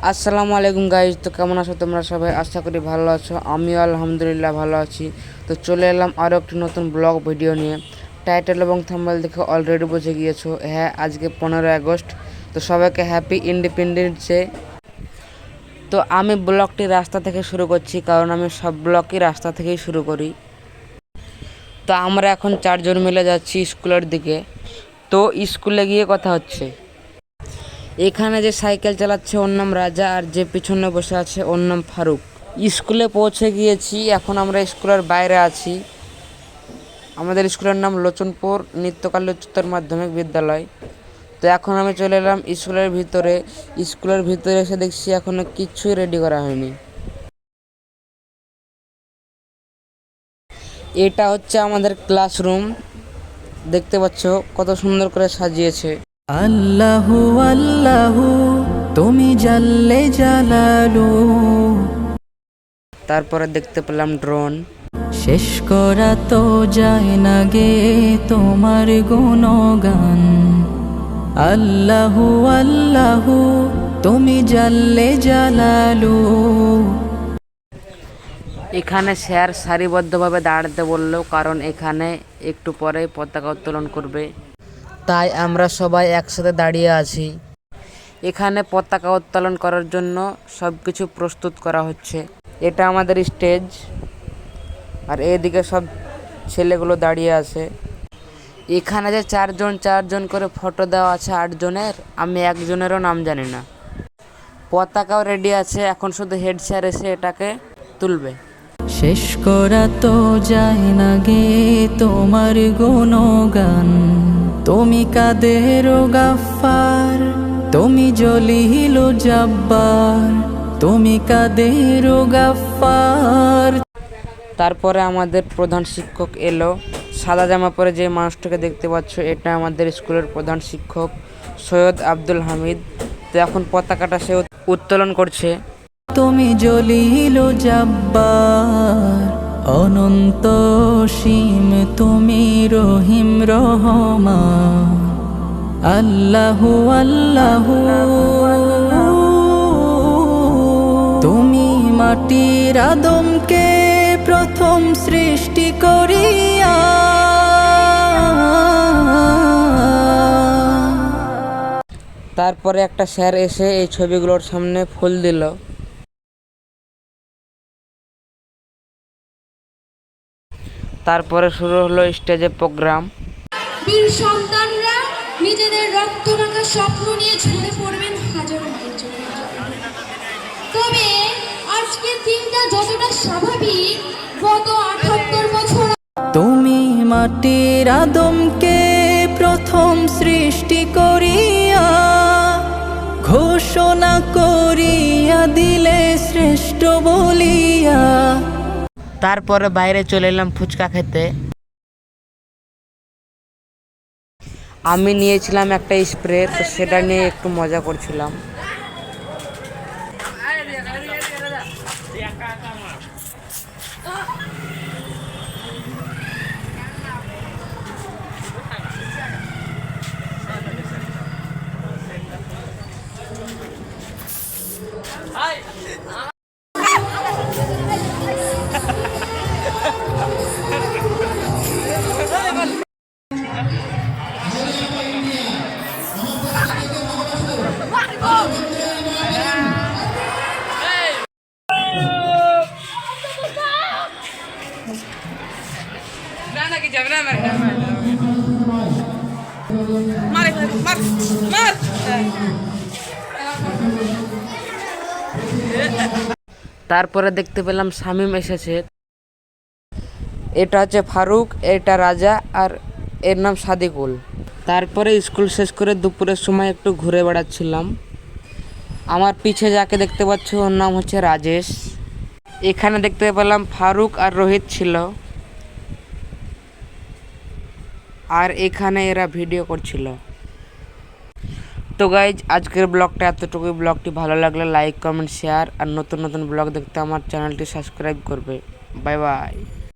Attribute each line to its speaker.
Speaker 1: আসসালামু আলাইকুম গাইজ। তো কেমন আছো তোমরা সবাই? আশা করি ভালো আছো। আমিও আলহামদুলিল্লাহ ভালো আছি। তো চলে এলাম আরও একটি নতুন ব্লগ ভিডিও নিয়ে। টাইটেল এবং থাম্বনেল দেখে অলরেডি বুঝে গিয়েছো, হ্যাঁ আজকে 15 আগস্ট। তো সবাইকে হ্যাপি ইন্ডিপেন্ডেন্স ডে। তো আমি ব্লগটি রাস্তা থেকে শুরু করছি, কারণ আমি সব ব্লগই রাস্তা থেকেই শুরু করি। তো আমরা এখন 4 জন মিলে যাচ্ছি স্কুলের দিকে। তো স্কুলে গিয়ে কথা হচ্ছে। এখানে যে সাইকেল চালাচ্ছে ওর নাম রাজা, আর যে পিছনে বসে আছে ওর নাম ফারুক। স্কুলে পৌঁছে গিয়েছি, এখন আমরা স্কুলের বাইরে আছি। আমাদের স্কুলের নাম লোচনপুর নিত্যকালী উচ্চতর মাধ্যমিক বিদ্যালয়। তো এখন আমি চলে এলাম স্কুলের ভিতরে। স্কুলের ভিতরে এসে দেখছি এখনো কিচ্ছুই রেডি করা হয়নি। এটা হচ্ছে আমাদের ক্লাসরুম, দেখতে পাচ্ছ কত সুন্দর করে সাজিয়েছে।
Speaker 2: আল্লাহু আল্লাহু তুমি জাল্লে জালালু।
Speaker 1: তারপরে দেখতে পেলাম ড্রোন।
Speaker 2: শেষ করা তো যায় না গে তোমার গুণগান। আল্লাহু আল্লাহু তুমি জাল্লে জালালু।
Speaker 1: এখানে স্যার সারিবদ্ধভাবে দাঁড়াতে বললো, কারণ এখানে একটু পরে পতাকা উত্তোলন করবে। তাই আমরা সবাই একসাথে দাঁড়িয়ে আছি। এখানে পতাকা উত্তোলন করার জন্য সব কিছু প্রস্তুত করা হচ্ছে। এটা আমাদের স্টেজ, আর এদিকে সব ছেলেগুলো দাঁড়িয়ে আছে। এখানে যে 4 জন করে ফটো দেওয়া আছে 8 জনের, আমি একজনেরও নাম জানি না। পতাকাও রেডি আছে, এখন শুধু হেড স্যার এসে এটাকে তুলবে।
Speaker 2: শেষ করা তো যায় না গে তোমার গুণগান। তুমি কাদের গাফফার, তুমি জলিল জব্বার। তুমি কাদের গাফফার।
Speaker 1: তারপরে আমাদের প্রধান শিক্ষক এলো। সাদা জামা পরে যে মানুষটাকে দেখতে পাচ্ছ, এটা আমাদের স্কুলের প্রধান শিক্ষক সৈয়দ আব্দুল হামিদ। তো এখন পতাকাটা সে উত্তোলন করছে।
Speaker 2: তুমি জলিল জব্বার, অনন্ত সীম তুমি রহিম রহমান। আল্লাহু আল্লাহু তুমি মাটির আদমকে প্রথম সৃষ্টি করিয়া।
Speaker 1: তারপরে একটা স্যার এসে এই ছবিগুলোর সামনে ফুল দিল। তারপরে শুরু হলো স্টেজে প্রোগ্রাম।
Speaker 3: বীর সন্তানরা নিজেদের রক্ত রাঙা স্বপ্ন নিয়ে ঝরে পড়বেন হাজারো মাইল চলে। তবে আজকের দিনটা যতটা স্বাভাবিক, গত 78 বছর
Speaker 2: তুমি মাটির আদমকে প্রথম সৃষ্টি করিয়া, ঘোষণা করিয়া দিলে শ্রেষ্ঠ বলিয়া।
Speaker 1: তারপরে বাইরে চলে এলাম ফুচকা খেতে। আমি নিয়েছিলাম একটা স্প্রে, তো সেটা নিয়ে একটু মজা করছিলাম। তারপরে দেখতে পেলাম শামীম এসেছে। এটা হচ্ছে ফারুক, এটা রাজা, আর এর নাম সাদিকুল। তারপরে স্কুল শেষ করে দুপুরের সময় একটু ঘুরে বেড়াচ্ছিলাম। আমার পিছে যাকে দেখতে পাচ্ছ ওর নাম হচ্ছে রাজেশ। এখানে দেখতে পেলাম ফারুক আর রোহিত ছিল, আর এখানে এরা ভিডিও করছিল। তো গাইজ, আজকের ব্লগটা এতটুকুই। ব্লগটি ভালো লাগলে লাইক কমেন্ট শেয়ার, আর নতুন নতুন ব্লগ দেখতে আমার চ্যানেলটি সাবস্ক্রাইব করবে। Bye bye.